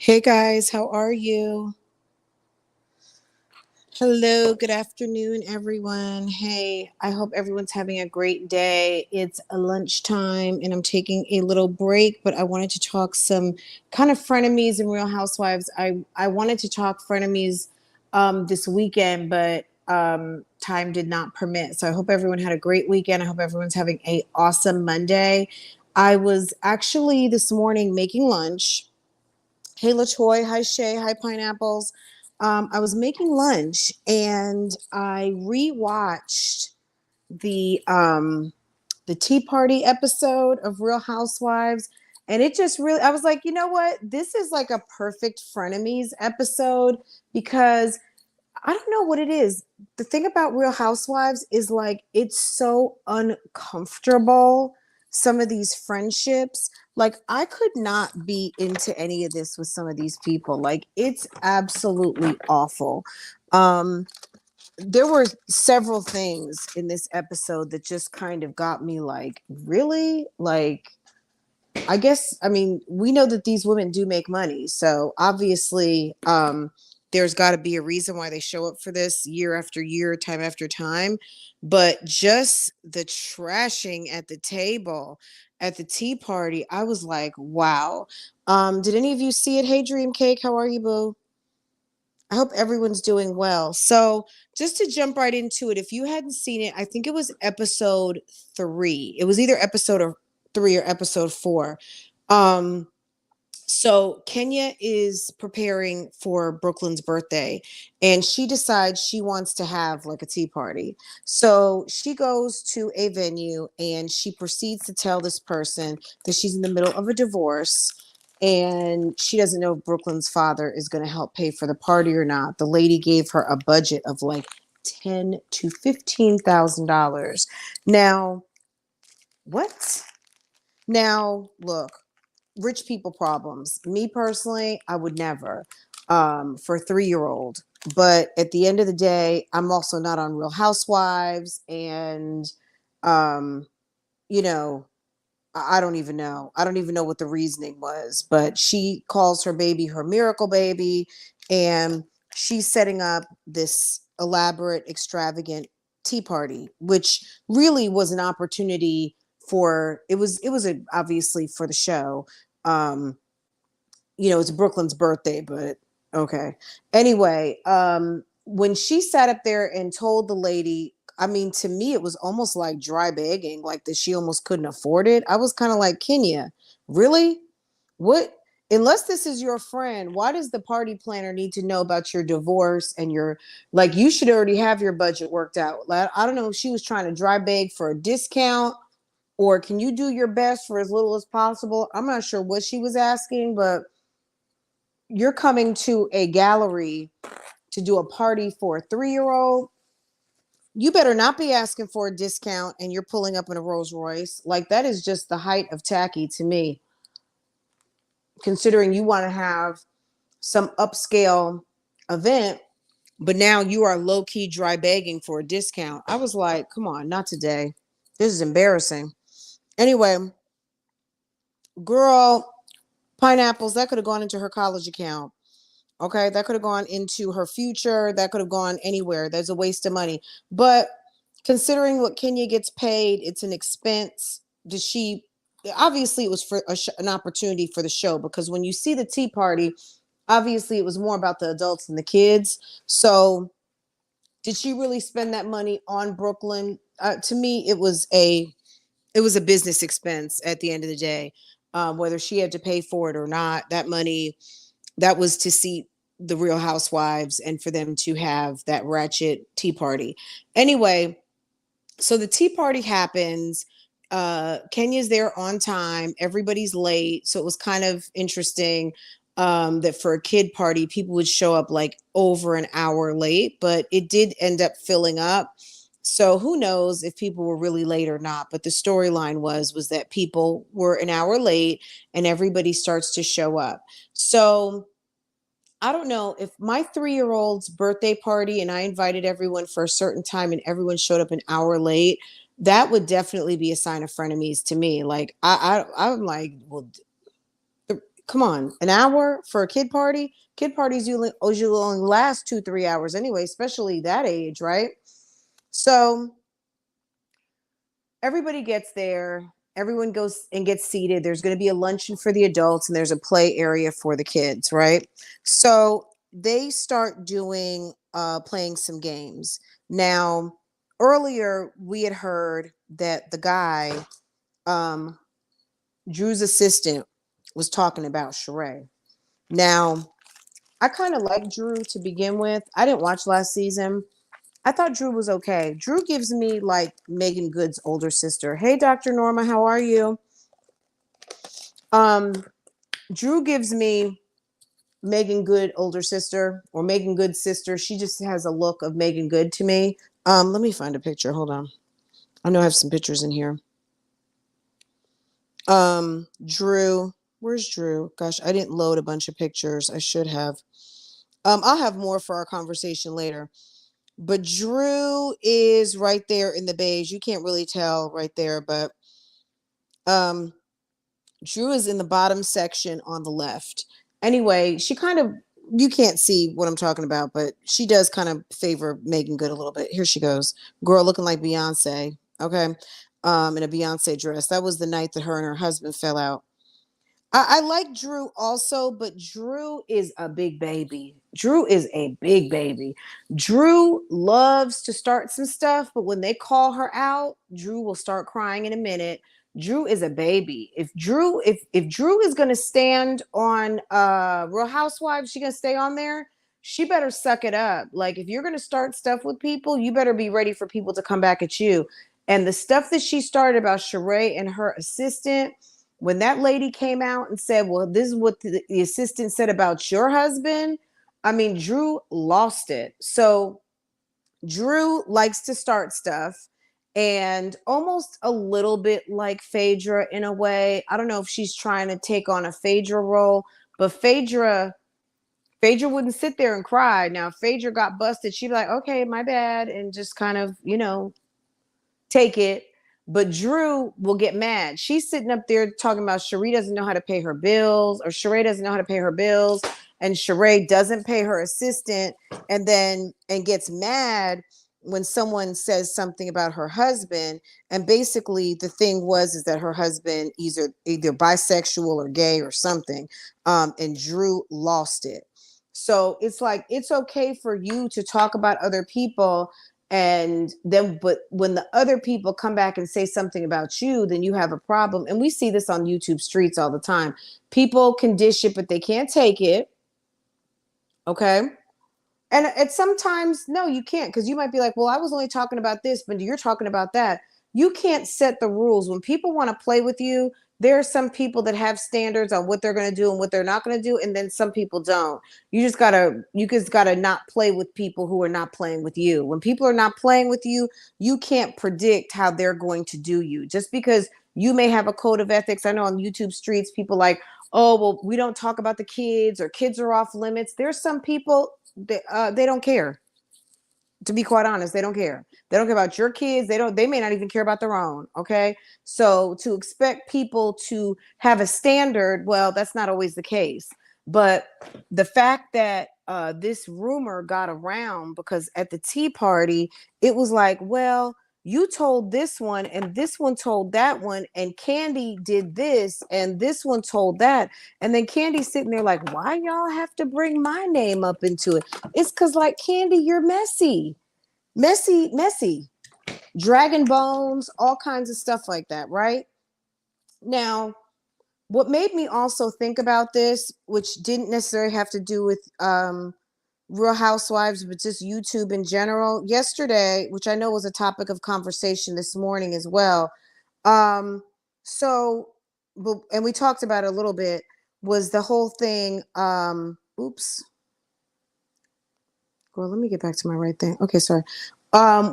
Hey guys, how are you? Hello, good afternoon, everyone. Hey, I hope everyone's having a great day. It's a lunchtime and I'm taking a little break, but I wanted to talk some kind of frenemies and Real Housewives. I wanted to talk frenemies this weekend, but time did not permit. So I hope everyone had a great weekend. I hope everyone's having a awesome Monday. I was actually this morning making lunch. Hey, Latoy. Hi, Shay. Hi, Pineapples. I was making lunch and I rewatched the Tea Party episode of Real Housewives, and it just really I was like, you know what? This is like a perfect frenemies episode because I don't know what it is. The thing about Real Housewives is like it's so uncomfortable. Some of these friendships, like I could not be into any of this with some of these people. Like it's absolutely awful. Um, there were several things in this episode that just kind of got me like, really? Like, I guess, I mean, we know that these women do make money. So obviously, there's got to be a reason why they show up for this year after year, time after time. But just the trashing at the table at the tea party, I was like, wow. Did any of you see it? Hey, Dream Cake, how are you, boo? I hope everyone's doing well. So, just to jump right into it, if you hadn't seen it, I think it was episode 3. It was either episode or 3 or episode 4. Um, so Kenya is preparing for Brooklyn's birthday and she decides she wants to have like a tea party. So she goes to a venue and she proceeds to tell this person that she's in the middle of a divorce and she doesn't know if Brooklyn's father is going to help pay for the party or not. The lady gave her a budget of like $10 to $15,000. Now, what? Now, look, rich people problems. Me personally, I would never for a 3-year-old. But at the end of the day, I'm also not on Real Housewives, and um, you know, I don't even know. I don't even know what the reasoning was. But she calls her baby her miracle baby, and she's setting up this elaborate, extravagant tea party, which really was an opportunity for it was obviously for the show. um it's Brooklyn's birthday, but okay. Anyway, when she sat up there and told the lady, I mean, to me, it was almost like dry begging, like that she almost couldn't afford it. I was kind of like, Kenya, really? What? Unless this is your friend, why does the party planner need to know about your divorce and your, like, you should already have your budget worked out. Like, I don't know if she was trying to dry beg for a discount or can you do your best for as little as possible? I'm not sure what she was asking, but you're coming to a gallery to do a party for a 3-year-old, you better not be asking for a discount and you're pulling up in a Rolls Royce. Like that is just the height of tacky to me, considering you want to have some upscale event, but now you are low key dry begging for a discount. I was like, come on, not today. This is embarrassing. Anyway, girl, pineapples, that could have gone into her college account. Okay, that could have gone into her future. That could have gone anywhere. There's a waste of money. But considering what Kenya gets paid, it's an expense. Does she? Obviously, it was for an opportunity for the show because when you see the tea party, obviously it was more about the adults and the kids. So, did she really spend that money on Brooklyn? To me, it was a business expense at the end of the day. Whether she had to pay for it or not, that money that was to see the Real Housewives and for them to have that ratchet tea party. Anyway, so the tea party happens. Kenya's there on time. Everybody's late. So it was kind of interesting that for a kid party, people would show up like over an hour late, but it did end up filling up. So who knows if people were really late or not, but the storyline was that people were an hour late and everybody starts to show up. So I don't know if my 3-year-old's birthday party and I invited everyone for a certain time and everyone showed up an hour late, that would definitely be a sign of frenemies to me. Like I'm like, well, Come on, an hour for a kid party? Kid parties usually only last 2-3 hours anyway, especially that age, right? So everybody gets there. Everyone goes and gets seated. There's going to be a luncheon for the adults and there's a play area for the kids, right? So they start doing playing some games. Now, earlier we had heard that the guy, Drew's assistant, was talking about Sheree. Now, I kind of like Drew to begin with. I didn't watch last season. I thought Drew was okay. Drew gives me like Megan Good's older sister. Hey, Dr. Norma, how are you? Drew gives me Megan Good older sister or Megan Good's sister. She just has a look of Megan Good to me. Let me find a picture. Hold on. I know I have some pictures in here. Drew, where's Drew? Gosh, I didn't load a bunch of pictures. I should have. I'll have more for our conversation later. But Drew is right there in the beige. You can't really tell right there, but Drew is in the bottom section on the left. Anyway, she kind of, you can't see what I'm talking about, but she does kind of favor Megan Good a little bit. Here she goes. Girl looking like Beyonce. Okay. In a Beyonce dress. That was the night that her and her husband fell out. I like Drew also, but Drew is a big baby. Drew is a big baby. Drew loves to start some stuff, but when they call her out, Drew will start crying in a minute. Drew is a baby. If Drew is gonna stand on Real Housewives, she gonna stay on there. She better suck it up. Like if you're gonna start stuff with people, you better be ready for people to come back at you. And the stuff that she started about Sheree and her assistant, when that lady came out and said, well, this is what the assistant said about your husband, I mean, Drew lost it. So Drew likes to start stuff and almost a little bit like Phaedra in a way. I don't know if she's trying to take on a Phaedra role, but Phaedra wouldn't sit there and cry. Now, if Phaedra got busted, she'd be like, okay, my bad, and just kind of, take it. But Drew will get mad. She's sitting up there talking about Sheree doesn't know how to pay her bills, or Sheree doesn't know how to pay her bills, and Sheree doesn't pay her assistant, and gets mad when someone says something about her husband. And basically the thing is that her husband either bisexual or gay or something. And Drew lost it. So it's like, it's okay for you to talk about other people, but when the other people come back and say something about you, then you have a problem. And we see this on YouTube Streets all the time. People can dish it, but they can't take it. Okay. And it's sometimes, no, you can't, because you might be like, well, I was only talking about this, but you're talking about that. You can't set the rules. When people want to play with you, there are some people that have standards on what they're going to do and what they're not going to do, and then some people don't. You just gotta not play with people who are not playing with you. When people are not playing with you, you can't predict how they're going to do you. Just because you may have a code of ethics. I know on YouTube Streets, people like, oh, well, we don't talk about the kids, or kids are off limits. There's some people that they don't care. To be quite honest, they don't care. They don't care about your kids. They may not even care about their own. Okay. So to expect people to have a standard, well, that's not always the case. But the fact that this rumor got around, because at the tea party, it was like, well, you told this one and this one told that one, and Candy did this and this one told that. And then Candy's sitting there like, why y'all have to bring my name up into it? It's because, like, Candy, you're messy, dragon bones, all kinds of stuff like that, right? Now, what made me also think about this, which didn't necessarily have to do with Real Housewives, but just YouTube in general, yesterday, which I know was a topic of conversation this morning as well. And we talked about it a little bit, was the whole thing. Oops. Girl, let me get back to my right thing. Okay, sorry.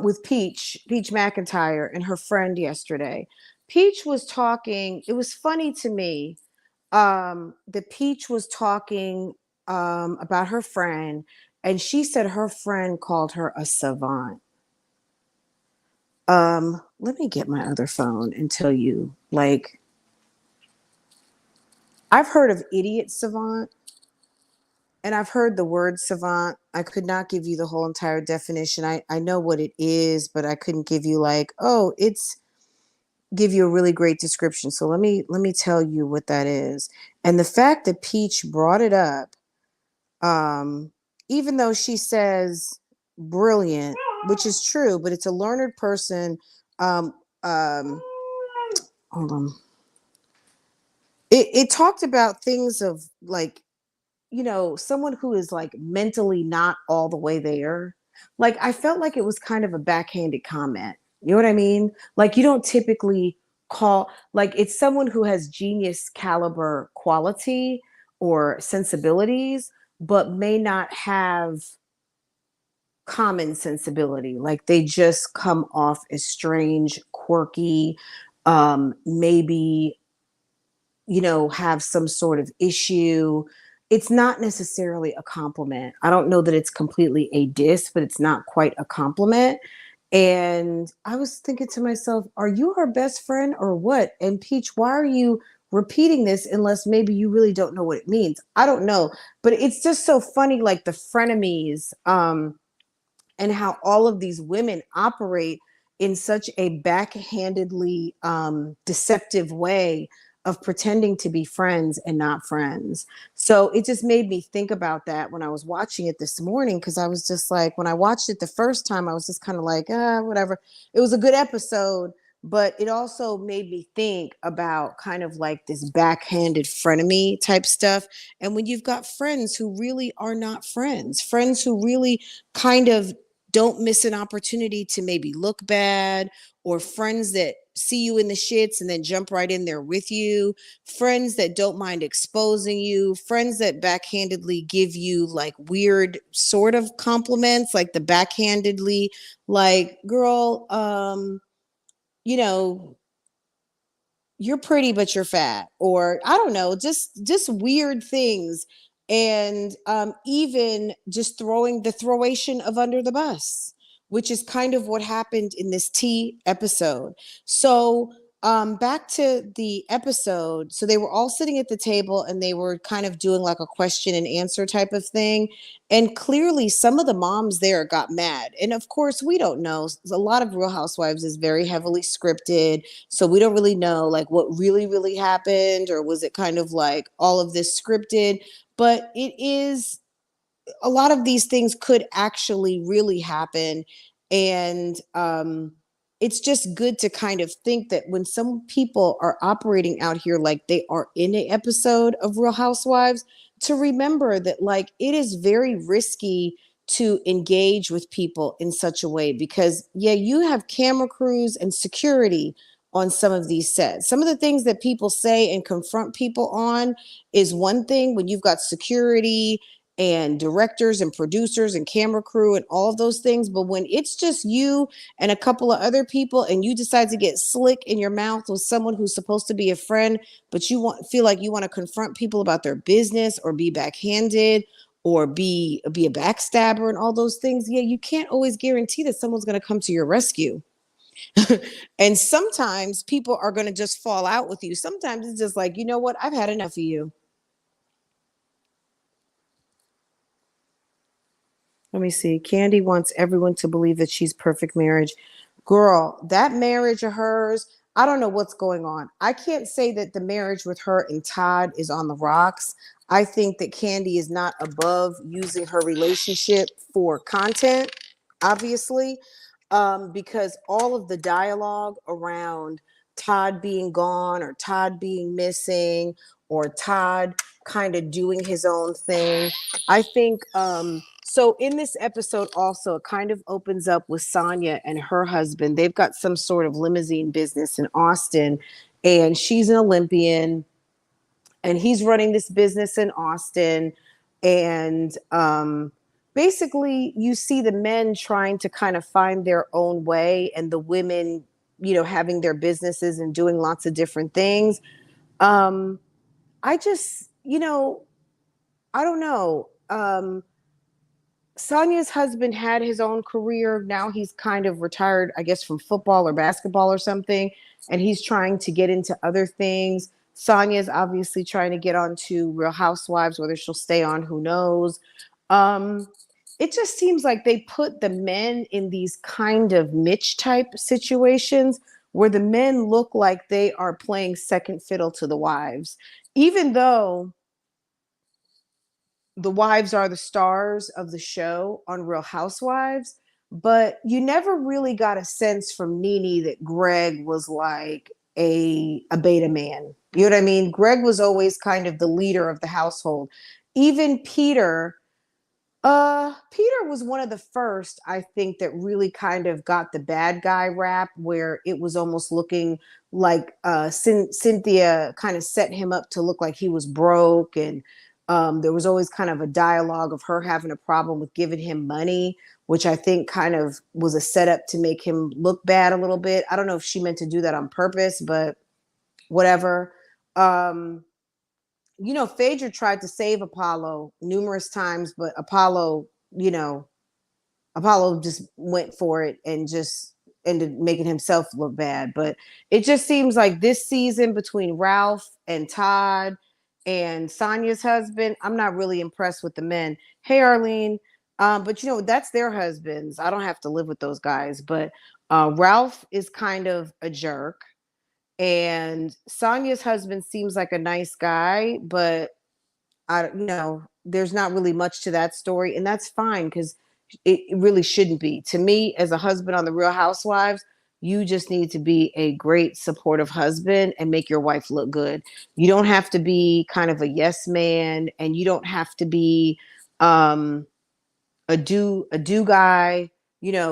With Peach McIntyre and her friend yesterday. Peach was talking, it was funny to me. The Peach was talking about her friend, and she said her friend called her a savant. Let me get my other phone and tell you, like, I've heard of idiot savant, and I've heard the word savant. I could not give you the whole entire definition. I know what it is, but I couldn't give you like, oh, it's give you a really great description. So let me tell you what that is. And the fact that Peach brought it up, um, even though she says brilliant, which is true, but it's a learned person. Um, um, hold on. It talked about things of like, someone who is like mentally not all the way there. Like I felt like it was kind of a backhanded comment. You know what I mean? Like you don't typically call, like it's someone who has genius caliber quality or sensibilities, but may not have common sensibility. Like they just come off as strange, quirky, maybe have some sort of issue. It's not necessarily a compliment. I don't know that it's completely a diss, but it's not quite a compliment. And I was thinking to myself, are you her best friend or what? And Peach, why are you repeating this unless maybe you really don't know what it means? I don't know. But it's just so funny, like the frenemies, and how all of these women operate in such a backhandedly deceptive way of pretending to be friends and not friends. So it just made me think about that when I was watching it this morning, because I was just like, when I watched it the first time, I was just kind of like, whatever. It was a good episode, but it also made me think about kind of like this backhanded frenemy type stuff. And when you've got friends who really are not friends, friends who really kind of don't miss an opportunity to maybe look bad, or friends that see you in the shits and then jump right in there with you, friends that don't mind exposing you, friends that backhandedly give you like weird sort of compliments, like the backhandedly, like, girl, you know, you're pretty but you're fat, or I don't know, just weird things. And even just throwing the throwation of under the bus, which is kind of what happened in this tea episode. So back to the episode. So they were all sitting at the table and they were kind of doing like a question and answer type of thing. And clearly some of the moms there got mad, and of course we don't know, a lot of Real Housewives is very heavily scripted, so we don't really know like what really happened, or was it kind of like all of this scripted. But it is, a lot of these things could actually really happen. And it's just good to kind of think that when some people are operating out here like they are in an episode of Real Housewives, to remember that like it is very risky to engage with people in such a way, because yeah, you have camera crews and security on some of these sets. Some of the things that people say and confront people on is one thing when you've got security and directors and producers and camera crew and all of those things. But when it's just you and a couple of other people and you decide to get slick in your mouth with someone who's supposed to be a friend, but you feel like you want to confront people about their business or be backhanded or be a backstabber and all those things, yeah, you can't always guarantee that someone's going to come to your rescue. And sometimes people are going to just fall out with you. Sometimes it's just like, you know what, I've had enough of you. Let me see. Candy wants everyone to believe that she's perfect marriage. Girl, that marriage of hers, I don't know what's going on. I can't say that the marriage with her and Todd is on the rocks. I think that Candy is not above using her relationship for content, obviously, because all of the dialogue around Todd being gone or Todd being missing or Todd kind of doing his own thing, I think so in this episode also, it kind of opens up with Sonia and her husband. They've got some sort of limousine business in Austin, and she's an Olympian and he's running this business in Austin. And basically you see the men trying to kind of find their own way, and the women, having their businesses and doing lots of different things. I just, I don't know. Sonia's husband had his own career. Now he's kind of retired, I guess, from football or basketball or something. And he's trying to get into other things. Sonya's obviously trying to get onto Real Housewives, whether she'll stay on, who knows. Um, it just seems like they put the men in these kind of Mitch type situations where the men look like they are playing second fiddle to the wives, even though the wives are the stars of the show on Real Housewives. But you never really got a sense from Nene that Greg was like a beta man. You know what I mean? Greg was always kind of the leader of the household. Even Peter was one of the first, I think, that really kind of got the bad guy rap, where it was almost looking like Cynthia kind of set him up to look like he was broke. And there was always kind of a dialogue of her having a problem with giving him money, which I think kind of was a setup to make him look bad a little bit. I don't know if she meant to do that on purpose, but whatever. Phaedra tried to save Apollo numerous times, but Apollo just went for it and just ended making himself look bad. But it just seems like this season between Ralph and Todd and Sonya's husband, I'm not really impressed with the men. Hey, Arlene. But that's their husbands. I don't have to live with those guys. But Ralph is kind of a jerk. And Sonya's husband seems like a nice guy, but there's not really much to that story, and that's fine because it really shouldn't be. To me, as a husband on the Real Housewives, you just need to be a great supportive husband and make your wife look good. You don't have to be kind of a yes man, and you don't have to be a do guy,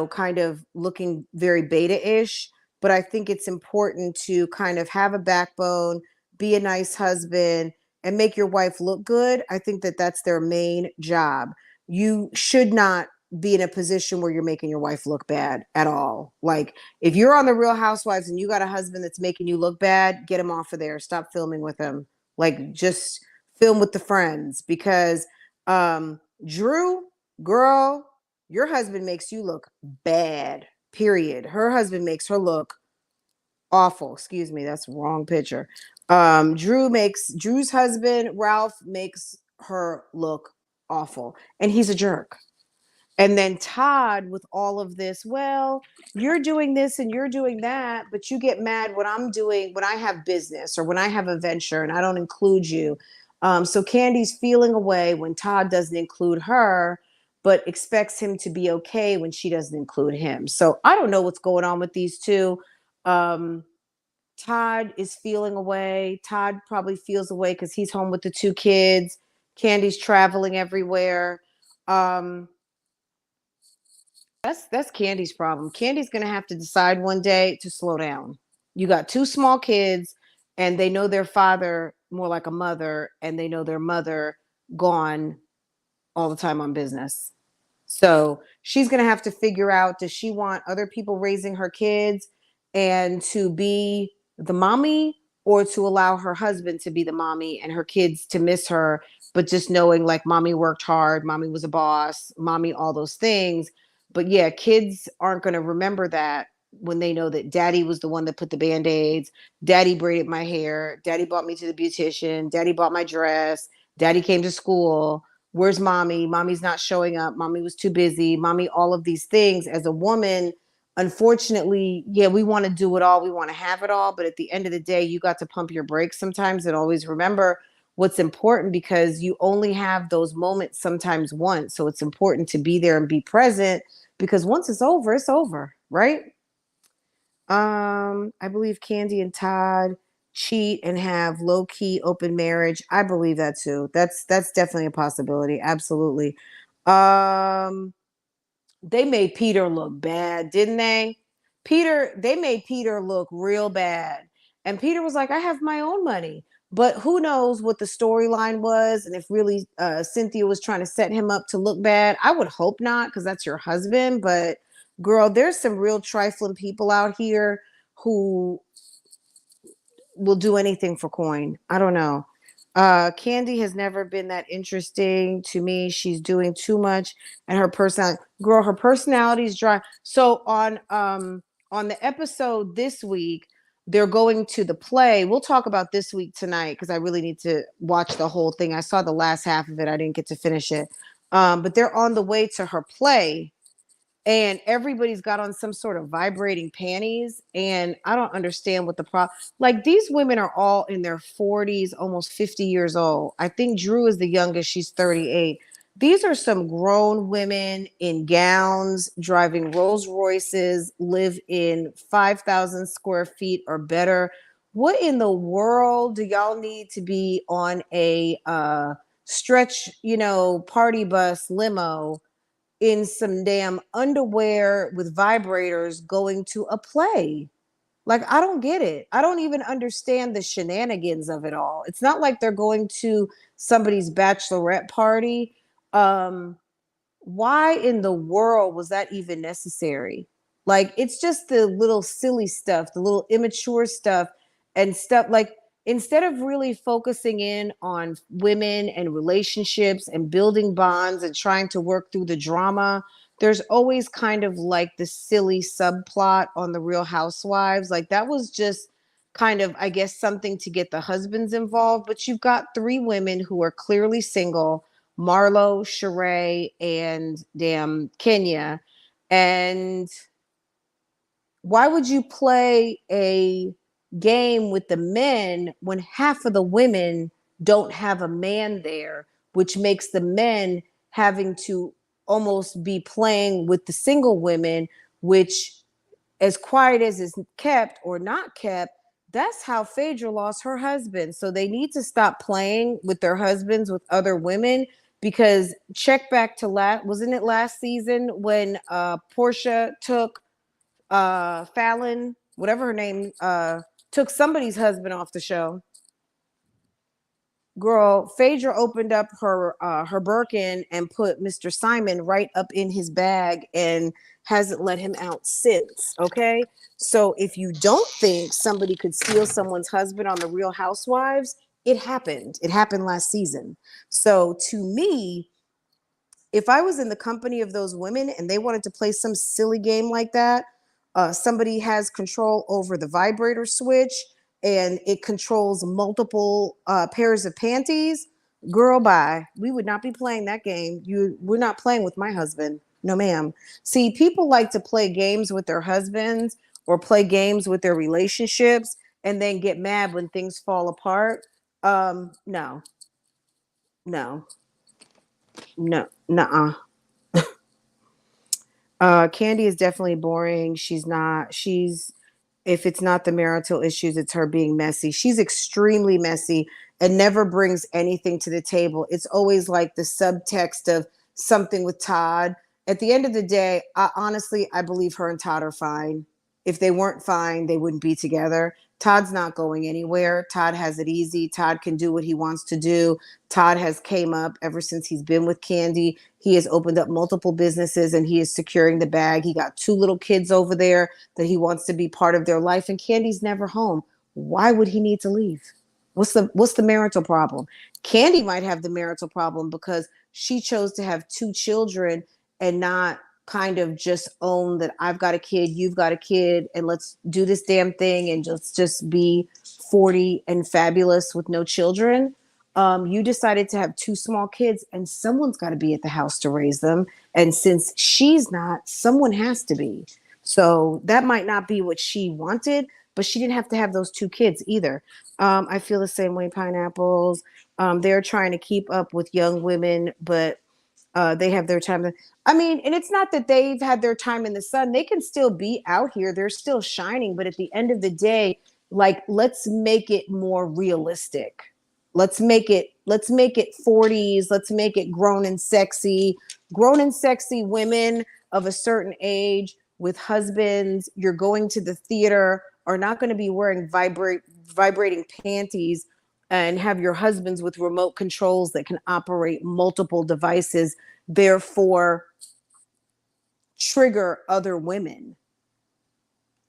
kind of looking very beta-ish. But I think it's important to kind of have a backbone, be a nice husband, and make your wife look good. I think that that's their main job. You should not be in a position where you're making your wife look bad at all. Like, if you're on the Real Housewives and you got a husband that's making you look bad, get him off of there. Stop filming with him. Like, just film with the friends, because Drew, girl, your husband makes you look bad, period. Her husband makes her look awful. Excuse me, that's the wrong picture. Drew's husband, Ralph, makes her look awful. And he's a jerk. And then Todd, with all of this, well, you're doing this and you're doing that, but you get mad when I have business or when I have a venture and I don't include you. So Candy's feeling away when Todd doesn't include her, but expects him to be okay when she doesn't include him. So I don't know what's going on with these two. Todd is feeling away. Todd probably feels away because he's home with the two kids. Candy's traveling everywhere. That's Candy's problem. Candy's gonna have to decide one day to slow down. You got two small kids, and they know their father more like a mother, and they know their mother gone all the time on business. So she's going to have to figure out, does she want other people raising her kids and to be the mommy, or to allow her husband to be the mommy and her kids to miss her, but just knowing like mommy worked hard, mommy was a boss, mommy, all those things. But yeah, kids aren't going to remember that when they know that daddy was the one that put the band-aids, daddy braided my hair, daddy brought me to the beautician, daddy bought my dress, daddy came to school. Where's mommy? Mommy's not showing up. Mommy was too busy. Mommy, all of these things. As a woman, unfortunately, yeah, we want to do it all. We want to have it all. But at the end of the day, you got to pump your brakes sometimes and always remember what's important, because you only have those moments sometimes once. So it's important to be there and be present, because once it's over, right? I believe Candy and Todd cheat and have low-key open marriage. I believe that too. That's definitely a possibility. Absolutely. They made Peter look bad, didn't they? They made Peter look real bad. And Peter was like, I have my own money. But who knows what the storyline was, and if really Cynthia was trying to set him up to look bad. I would hope not, because that's your husband. But girl, there's some real trifling people out here who will do anything for coin. I don't know. Candy has never been that interesting to me. She's doing too much, and her personality is dry. So on the episode this week, they're going to the play. We'll talk about this week tonight because I really need to watch the whole thing. I saw the last half of it. I didn't get to finish it. But they're on the way to her play, and everybody's got on some sort of vibrating panties, and I don't understand what the problem. Like, these women are all in their 40s, almost 50 years old. I think Drew is the youngest. She's 38. These are some grown women in gowns, driving Rolls Royces, live in 5,000 square feet or better. What in the world do y'all need to be on a stretch, party bus limo in some damn underwear with vibrators going to a play? Like, I don't get it. I don't even understand the shenanigans of it all. It's not like they're going to somebody's bachelorette party. Why in the world was that even necessary? Like, it's just the little silly stuff, the little immature stuff and stuff. Like, instead of really focusing in on women and relationships and building bonds and trying to work through the drama, there's always kind of like the silly subplot on the Real Housewives. Like, that was just kind of, I guess, something to get the husbands involved. But you've got three women who are clearly single: Marlo, Sheree, and damn Kenya. And why would you play a game with the men when half of the women don't have a man there, which makes the men having to almost be playing with the single women, which, as quiet as is kept or not kept, that's how Phaedra lost her husband. So they need to stop playing with their husbands with other women, because check back to wasn't it last season when Portia took Fallon, whatever her name, took somebody's husband off the show. Girl, Phaedra opened up her Birkin and put Mr. Simon right up in his bag and hasn't let him out since. Okay, so if you don't think somebody could steal someone's husband on the Real Housewives, it happened. It happened last season. So to me, if I was in the company of those women and they wanted to play some silly game like that, somebody has control over the vibrator switch and it controls multiple pairs of panties. Girl, bye. We would not be playing that game. We're not playing with my husband. No, ma'am. See, people like to play games with their husbands or play games with their relationships and then get mad when things fall apart. No, no, no, nuh-uh. Candy is definitely boring. If it's not the marital issues, it's her being messy. She's extremely messy and never brings anything to the table. It's always like the subtext of something with Todd. At the end of the day, I believe her and Todd are fine. If they weren't fine, they wouldn't be together. Todd's not going anywhere. Todd has it easy. Todd can do what he wants to do. Todd has came up ever since he's been with Candy. He has opened up multiple businesses and he is securing the bag. He got 2 little kids over there that he wants to be part of their life, and Candy's never home. Why would he need to leave? What's the marital problem? Candy might have the marital problem because she chose to have 2 children and not kind of just own that I've got a kid, you've got a kid, and let's do this damn thing and just be 40 and fabulous with no children. You decided to have 2 small kids, and someone's got to be at the house to raise them. And since she's not, someone has to be. So that might not be what she wanted, but she didn't have to have those 2 kids either. I feel the same way, Pineapples. They're trying to keep up with young women, but they have their time. I mean, and it's not that they've had their time in the sun. They can still be out here. They're still shining. But at the end of the day, like, let's make it more realistic. Let's make it 40s. Let's make it grown and sexy women of a certain age with husbands. You're going to the theater, are not going to be wearing vibrating panties and have your husbands with remote controls that can operate multiple devices, therefore trigger other women.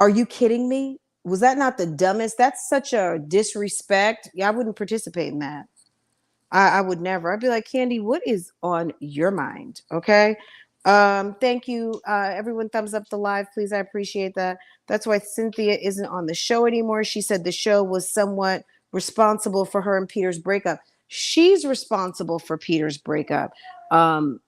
Are you kidding me? Was that not the dumbest? That's such a disrespect. Yeah, I wouldn't participate in that. I would never. I'd be like, Candy, what is on your mind? Okay. Thank you. Everyone thumbs up the live, please. I appreciate that. That's why Cynthia isn't on the show anymore. She said the show was somewhat responsible for her and Peter's breakup. She's responsible for Peter's breakup.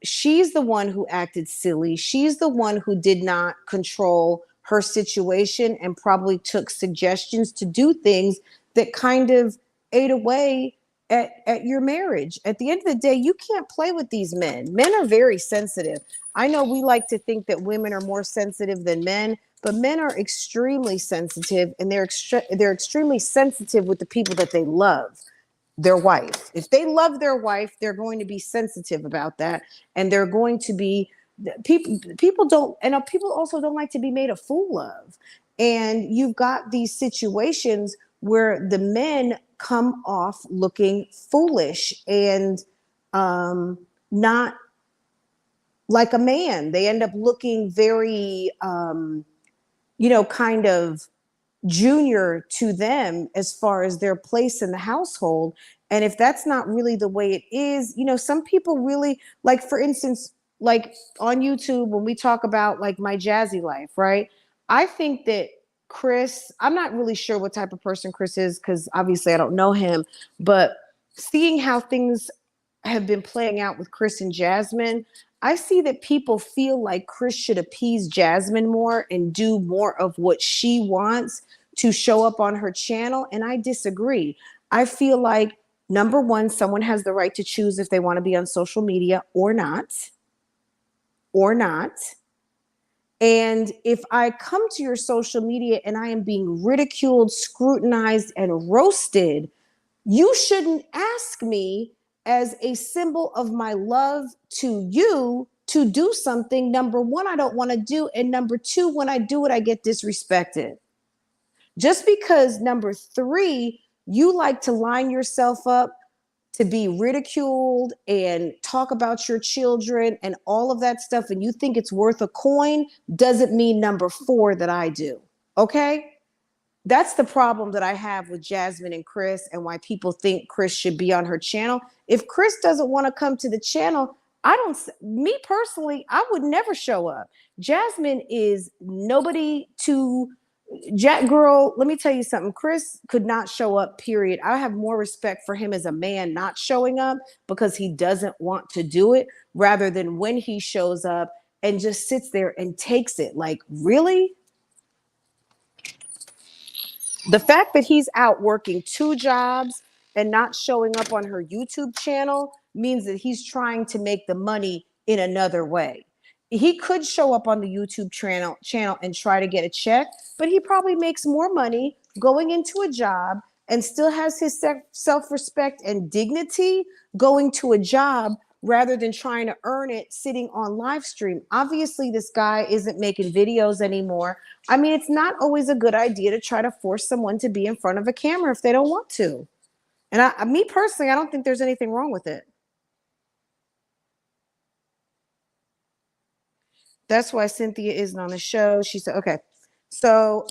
She's the one who acted silly. She's the one who did not control her situation and probably took suggestions to do things that kind of ate away at your marriage. At the end of the day, you can't play with these men. Men are very sensitive. I know we like to think that women are more sensitive than men, but men are extremely sensitive, and they're extremely sensitive with the people that they love, their wife. If they love their wife, they're going to be sensitive about that, and they're going to be people don't, and people also don't like to be made a fool of. And you've got these situations where the men come off looking foolish and not like a man. They end up looking very, kind of junior to them as far as their place in the household. And if that's not really the way it is, some people really, like, for instance, like on YouTube, when we talk about like my jazzy life, right? I think that Chris, I'm not really sure what type of person Chris is, because obviously I don't know him, but seeing how things have been playing out with Chris and Jasmine, I see that people feel like Chris should appease Jasmine more and do more of what she wants to show up on her channel. And I disagree. I feel like, number one, someone has the right to choose if they want to be on social media or not. Or not. And if I come to your social media and I am being ridiculed, scrutinized, and roasted, you shouldn't ask me as a symbol of my love to you to do something, number one, I don't want to do. And number two, when I do it, I get disrespected. Just because, number three, you like to line yourself up to be ridiculed and talk about your children and all of that stuff, and you think it's worth a coin, doesn't mean, number four, that I do. Okay? That's the problem that I have with Jasmine and Chris, and why people think Chris should be on her channel. If Chris doesn't want to come to the channel, me personally, I would never show up. Jasmine is nobody to Jack girl. Let me tell you something. Chris could not show up, period. I have more respect for him as a man not showing up because he doesn't want to do it, rather than when he shows up and just sits there and takes it. Like, really? The fact that he's out working 2 jobs and not showing up on her YouTube channel means that he's trying to make the money in another way. He could show up on the YouTube channel and try to get a check, but he probably makes more money going into a job and still has his self-respect and dignity going to a job, rather than trying to earn it sitting on live stream. Obviously, this guy isn't making videos anymore. I mean, it's not always a good idea to try to force someone to be in front of a camera if they don't want to. And me personally, I don't think there's anything wrong with it. That's why Cynthia isn't on the show. She said, okay. So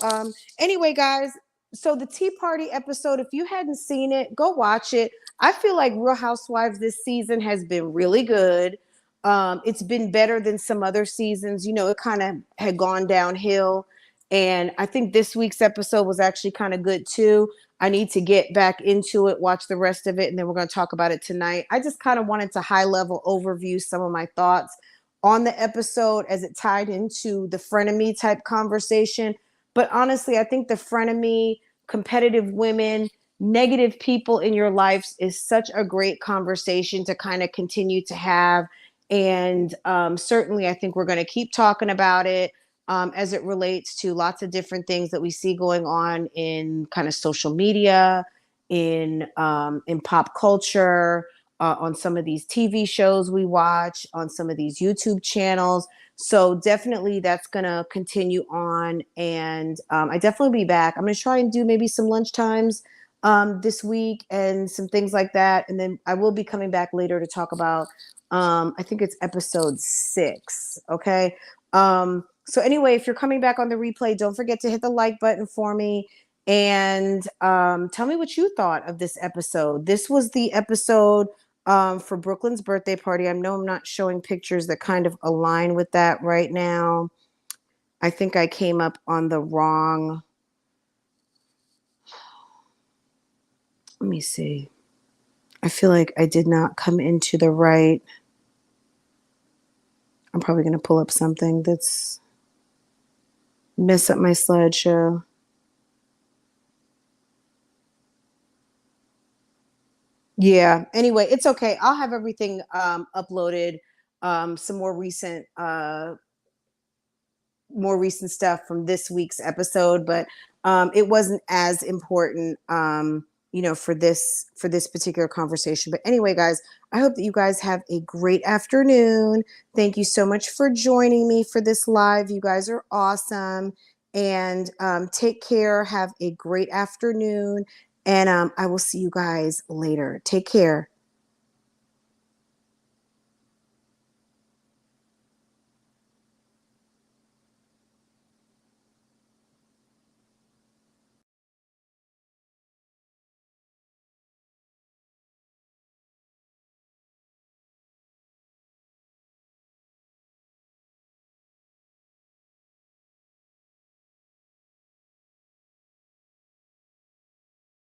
anyway, guys, so the Tea Party episode, if you hadn't seen it, go watch it. I feel like Real Housewives this season has been really good. It's been better than some other seasons. It kind of had gone downhill. And I think this week's episode was actually kind of good too. I need to get back into it, watch the rest of it, and then we're going to talk about it tonight. I just kind of wanted to high level overview some of my thoughts on the episode as it tied into the frenemy type conversation. But honestly, I think the frenemy, competitive women, negative people in your lives is such a great conversation to kind of continue to have. And certainly, I think we're going to keep talking about it as it relates to lots of different things that we see going on in kind of social media, in pop culture, on some of these TV shows we watch, on some of these YouTube channels. So definitely that's going to continue on. And I definitely be back. I'm going to try and do maybe some lunch times this week and some things like that. And then I will be coming back later to talk about, I think it's episode 6. Okay. So anyway, if you're coming back on the replay, don't forget to hit the like button for me. And tell me what you thought of this episode. This was the episode for Brooklyn's birthday party. I know I'm not showing pictures that kind of align with that right now. I think I came up on the wrong. Let me see. I feel like I did not come into the right. I'm probably going to pull up something that's mess up my slideshow. Yeah. Anyway, it's okay. I'll have everything uploaded. Some more recent stuff from this week's episode, but it wasn't as important, for this particular conversation. But anyway, guys, I hope that you guys have a great afternoon. Thank you so much for joining me for this live. You guys are awesome. And take care. Have a great afternoon. And I will see you guys later. Take care.